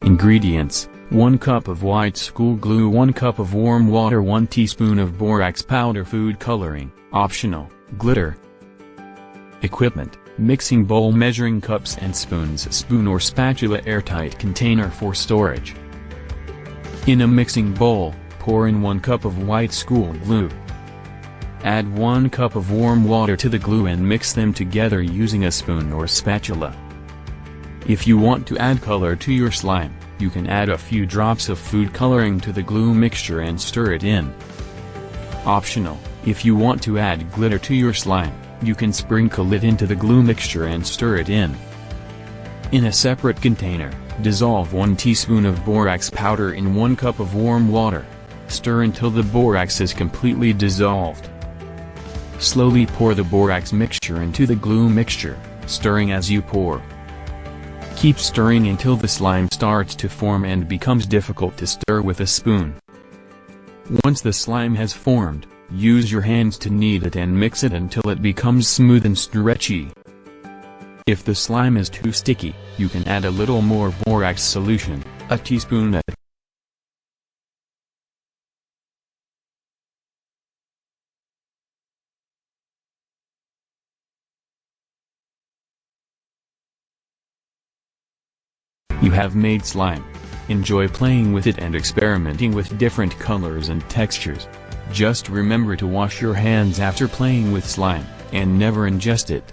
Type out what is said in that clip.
Ingredients: 1 cup of white school glue, 1 cup of warm water, 1 teaspoon of borax powder, food coloring, optional, glitter. Equipment: mixing bowl, measuring cups and spoons, spoon or spatula, airtight container for storage. In a mixing bowl, pour in 1 cup of white school glue. Add 1 cup of warm water to the glue and mix them together using a spoon or spatula. If you want to add color to your slime, you can add a few drops of food coloring to the glue mixture and stir it in. Optional: if you want to add glitter to your slime, you can sprinkle it into the glue mixture and stir it in. In a separate container, dissolve 1 teaspoon of borax powder in 1 cup of warm water. Stir until the borax is completely dissolved. Slowly pour the borax mixture into the glue mixture, stirring as you pour. Keep stirring until the slime starts to form and becomes difficult to stir with a spoon. Once the slime has formed, use your hands to knead it and mix it until it becomes smooth and stretchy. If the slime is too sticky, you can add a little more borax solution, a teaspoon at You have made slime. Enjoy playing with it and experimenting with different colors and textures. Just remember to wash your hands after playing with slime, and never ingest it.